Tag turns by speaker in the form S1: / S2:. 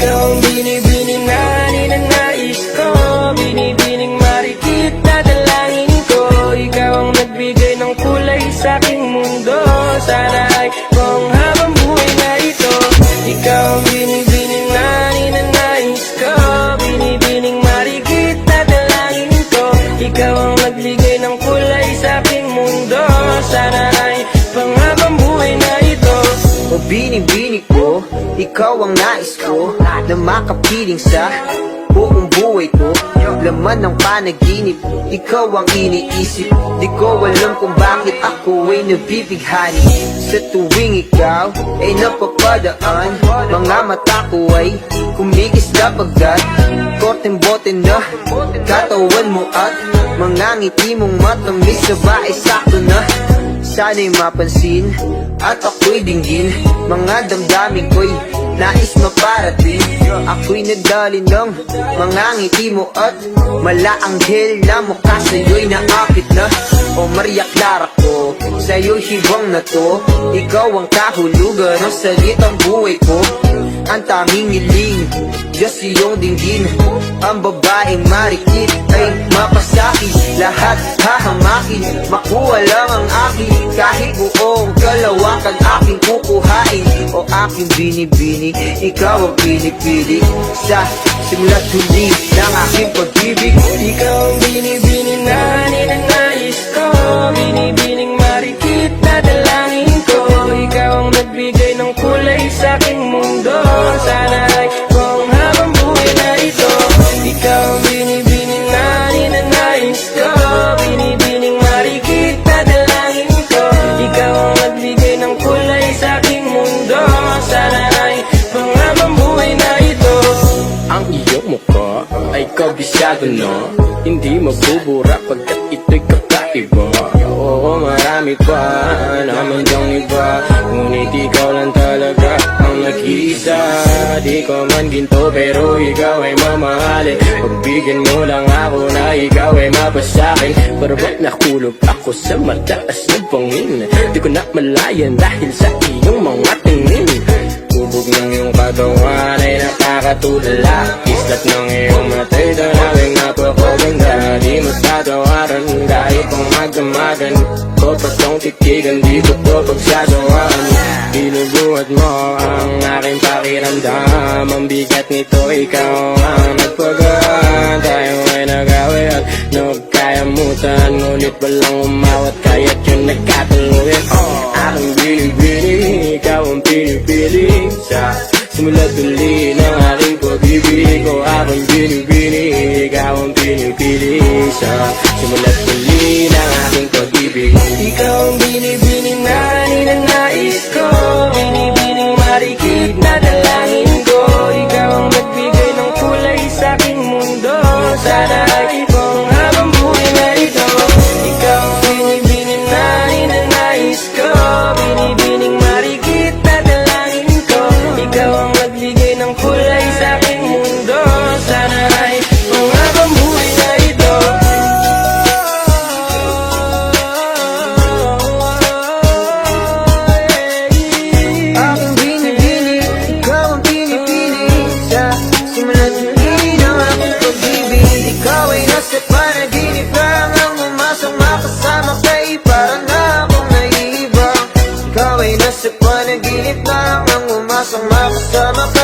S1: Ikaw ang binibining na ninanais ko, binibining marikit na dalangin ko. Ikaw ang nagbigay ng kulay sa aking mundo. Sana ay kung habang buhay na ito. Ikaw ang binibining na ninanais ko, binibining marikit na dalangin ko. Ikaw ang nagbigay ng kulay sa aking mundo. Sana ay pang habang buhay na ito.
S2: O binibining ko, ikaw ang nais ko, na makapiling sa buong buhay ko. Laman ng panaginip, ikaw ang iniisip. Di ko alam kung bakit ako ay nabibighani. Sa tuwing ikaw ay napapadaan, mga mata ko ay kumikis na pagkat korteng bote na katawan mo at mga ngiti mong matamis na ba ay sakto na. Sana'y mapansin at ako'y dinggin, mga damdamin ko'y nais maparating. Ako'y nadali ng mga ngiti mo at malaanghel na mukha sa'yo'y naakit na. O Maria Clara ko, sa'yo'y hibang na to. Ikaw ang kahulugan ng salitang buhay ko. Ang tanging hiling, Diyos iyong dinggin. Ang babaeng marikit ay mapasakit. Lahat hahamakin, makuha lang ang akin. Kahit buong kalawakan aking kukuhain. O aking binibini, ikaw ang pinipili. Sa simula't huli ng aking pag-ibig.
S1: Ikaw ang binibining na ninanais ko, binibining marikit na dalangin ko. Ikaw ang nagbigay ng kulay sa aking mundo. Sana ay kung habang buhay na ito. Ikaw ang binibining na ninanais ko, binibining marikit na dalangin ko. Ikaw ang nagbigay ng kulay sa aking mundo. Sana ay kung habang buhay na ito.
S3: Ang iyong mukha ay kabisado na, hindi mabubura pagkat ito'y kakaiba. Oo, marami pa naman diyang iba, ngunit ikaw lang talaga ang nag-iisa. Di ko man ginto pero ikaw ay mamahalin. Pagbigyan mo lang ako na ikaw ay mapasakin. Pero ba't nakulog ako sa mataas na bangin? Di ko na malayan dahil sa iyong mga tingin. Tubog ng iyong katawan ay nakakatulala. Islat ng iyong matay, dalawing napakaganda. Di matatawaran kahit pang magdamagan. O patong titigan, di ko to pagsasawaan. Binubuhat mo ang aking pakiramdam. Ang bigat nito, ikaw ang nagpagaan. Tayo ay nag-away at nagkayamutan, ngunit walang umawat kaya't yun nagkatuluyan. Aking binibini, ikaw ang pinipili. Sa simula't huli ng aking pag-ibig ko, aking binibini, ikaw ang pinipili. Sa simula't huli ng aking pag-ibig.
S1: Ikaw ang binibining na ninanais ko, binibining marikit na dalangin ko. Ikaw ang nagbigay ng kulay sa aking mundo. Sana ay kung habang buhay na ito. Ikaw ang binibining na ninanais ko, binibining marikit na dalangin ko. Ikaw ang nagbigay ng kulay sa aking mundo. Sana ay kung habang buhay na ito.
S2: Aking binibini, ikaw ang pinipili. Sa simula't huli ng aking pag-ibig. Ikaw ay nasa panaginip lang, ang umasang makasama kay parang na akong naiibang. Ikaw ay nasa panaginip lang, ang umasang makasama kay